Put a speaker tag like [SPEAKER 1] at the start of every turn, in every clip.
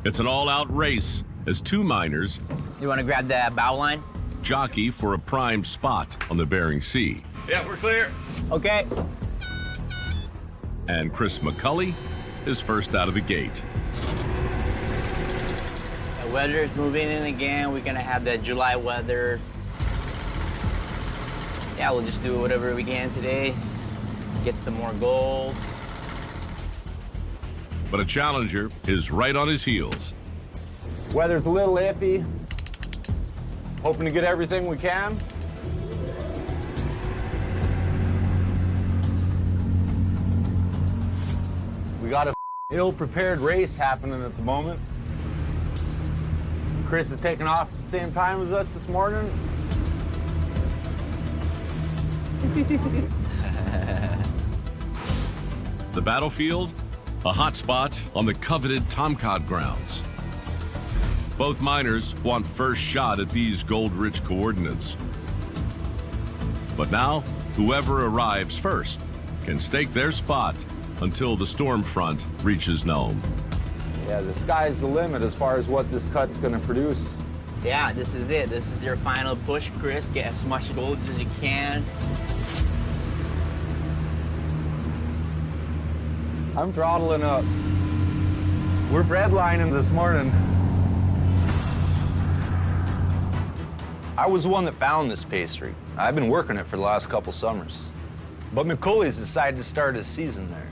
[SPEAKER 1] It's an all-out race as two miners
[SPEAKER 2] You want to grab that bow line?
[SPEAKER 1] jockey for a prime spot on the Bering Sea.
[SPEAKER 3] Yeah, we're clear.
[SPEAKER 2] Okay.
[SPEAKER 1] And Chris McCulley is first out of the gate.
[SPEAKER 2] The weather is moving in again. We're going to have that July weather. Yeah, we'll just do whatever we can today. Get some more gold.
[SPEAKER 1] But a challenger is right on his heels.
[SPEAKER 4] Weather's a little iffy. Hoping to get everything we can. We got a ill-prepared race happening at the moment. Chris is taking off at the same time as us this morning.
[SPEAKER 1] The battlefield, a hot spot on the coveted Tomcod grounds. Both miners want first shot at these gold-rich coordinates. But now, whoever arrives first can stake their spot until the storm front reaches Nome.
[SPEAKER 4] Yeah, the sky's the limit as far as what this cut's gonna produce.
[SPEAKER 2] Yeah, this is it. This is your final push, Chris. Get as much gold as you can.
[SPEAKER 4] I'm throttling up. We're redlining this morning. I was the one that found this pastry. I've been working it for the last couple summers. But McCulley's decided to start his season there.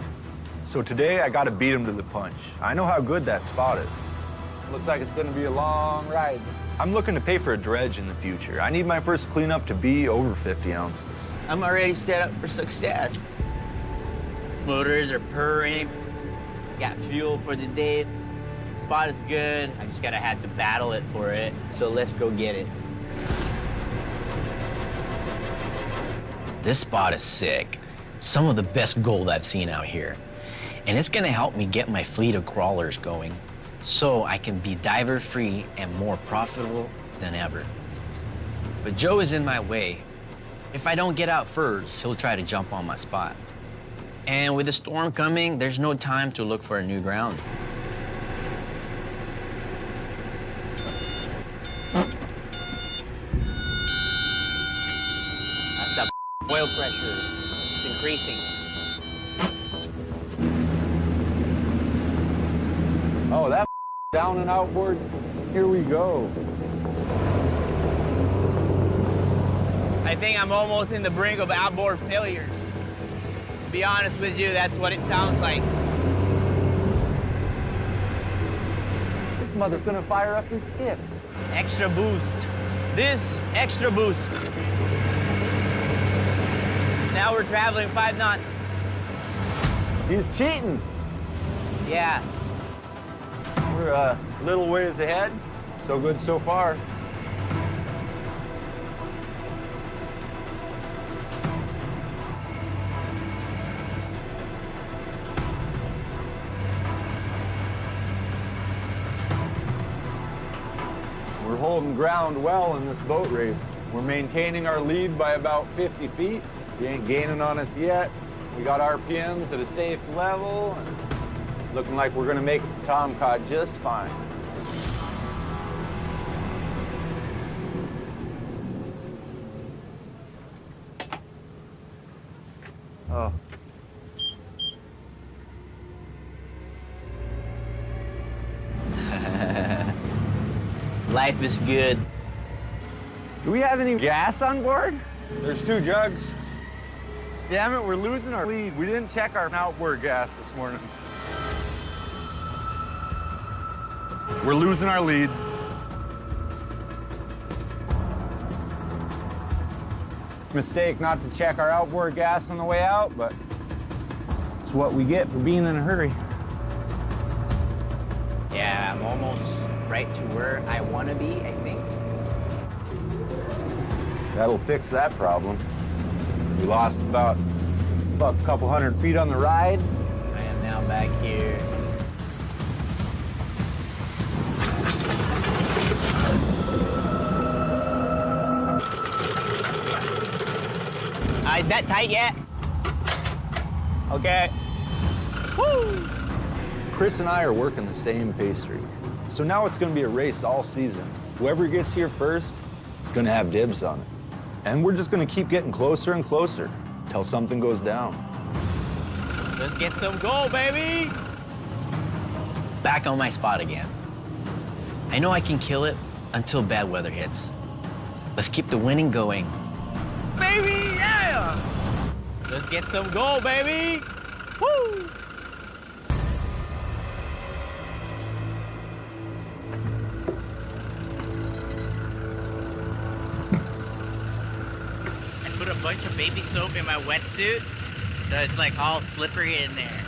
[SPEAKER 4] So today I gotta beat him to the punch. I know how good that spot is. Looks like it's gonna be a long ride. I'm looking to pay for a dredge in the future. I need my first cleanup to be over 50 ounces.
[SPEAKER 2] I'm already set up for success. Motors are purring. Got fuel for the day. Spot is good. I just gotta have to battle it for it. So let's go get it.
[SPEAKER 5] This spot is sick. Some of the best gold I've seen out here. And it's gonna help me get my fleet of crawlers going so I can be diver-free and more profitable than ever. But Joe is in my way. If I don't get out first, he'll try to jump on my spot. And with the storm coming, there's no time to look for a new ground.
[SPEAKER 2] That's the oil pressure. It's increasing.
[SPEAKER 4] Oh, that down and outboard. Here we go.
[SPEAKER 2] I think I'm almost in the brink of outboard failures. To be honest with you, that's what it sounds like.
[SPEAKER 4] This mother's gonna fire up his skip.
[SPEAKER 2] Extra boost. This extra boost. Now we're traveling 5 knots.
[SPEAKER 4] He's cheating.
[SPEAKER 2] Yeah.
[SPEAKER 4] We're a little ways ahead. So good so far. We're holding ground well in this boat race. We're maintaining our lead by about 50 feet. He ain't gaining on us yet. We got RPMs at a safe level. Looking like we're gonna make it to Tomcod just fine. Oh.
[SPEAKER 2] Life is good.
[SPEAKER 4] Do we have any gas on board? There's 2 jugs. Damn it, we're losing our lead. We didn't check our outboard gas this morning. We're losing our lead. Mistake not to check our outboard gas on the way out, but it's what we get for being in a hurry.
[SPEAKER 2] Yeah, I'm almost right to where I want to be, I think.
[SPEAKER 4] That'll fix that problem. We lost about a couple hundred feet on the ride.
[SPEAKER 2] I am now back here. Is that tight yet? Okay. Woo!
[SPEAKER 4] Chris and I are working the same pay streak. So now it's gonna be a race all season. Whoever gets here first is gonna have dibs on it. And we're just gonna keep getting closer and closer till something goes down.
[SPEAKER 2] Let's get some gold, baby!
[SPEAKER 5] Back on my spot again. I know I can kill it until bad weather hits. Let's keep the winning going.
[SPEAKER 2] Baby, yeah! Let's get some gold, baby! Woo! I put a bunch of baby soap in my wetsuit, so it's like all slippery in there.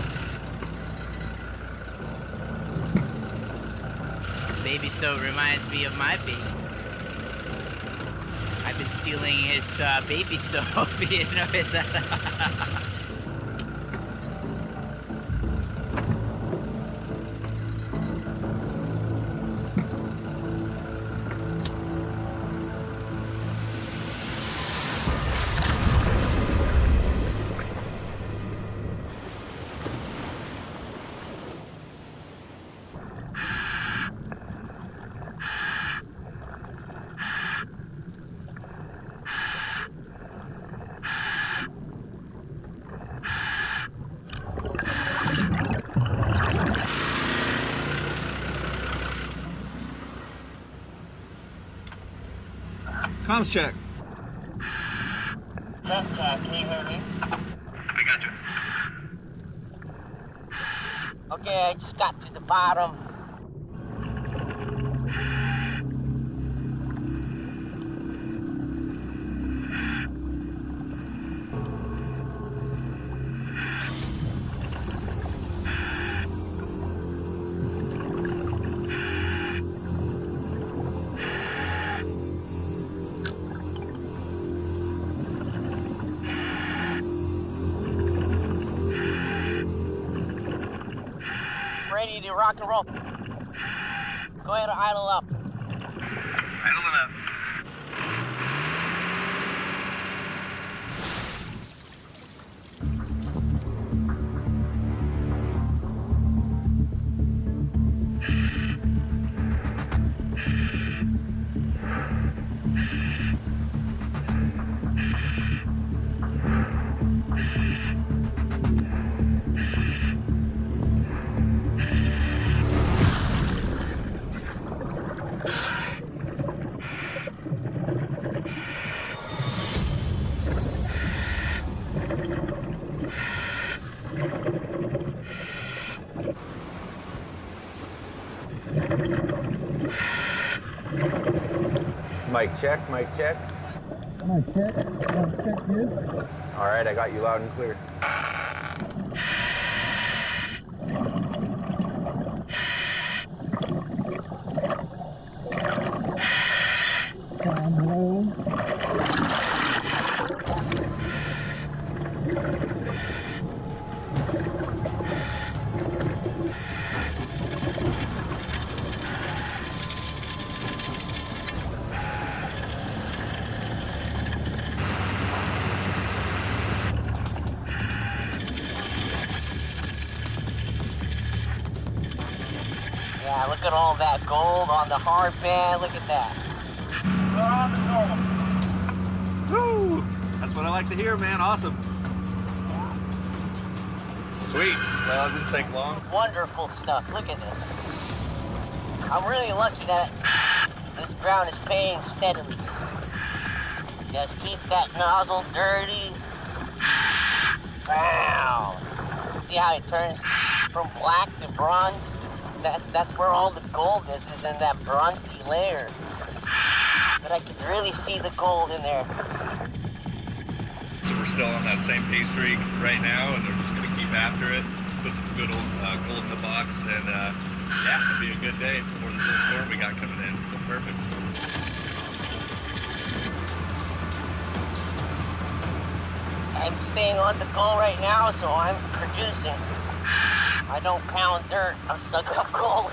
[SPEAKER 2] Baby soap reminds me of my baby. I've been stealing his baby soap, you know that?
[SPEAKER 4] Comms check.
[SPEAKER 2] Can you hear me?
[SPEAKER 3] I got you.
[SPEAKER 2] Okay, I just got to the bottom. Ready to rock and roll. Go ahead and idle up.
[SPEAKER 3] Idling up.
[SPEAKER 4] Mic check, mic check.
[SPEAKER 6] Mic check, dude.
[SPEAKER 4] All right, I got you loud and clear.
[SPEAKER 6] Down low.
[SPEAKER 2] Yeah, look at all that gold on the hard band. Look at that.
[SPEAKER 4] Woo! That's what I like to hear, man. Awesome. Sweet. Well, it didn't take long.
[SPEAKER 2] Wonderful stuff. Look at this. I'm really lucky that this ground is paying steadily. Just keep that nozzle dirty. Wow. See how it turns from black to bronze? That's where all the gold is in that bronzy layer. But I can really see the gold in there.
[SPEAKER 3] So we're still on that same pay streak right now, and we're just going to keep after it. Put some good old gold in the box, and yeah, it'll be a good day before this little storm we got coming in. So perfect.
[SPEAKER 2] I'm staying on the goal right now, so I'm producing. I don't pound dirt, I suck up gold.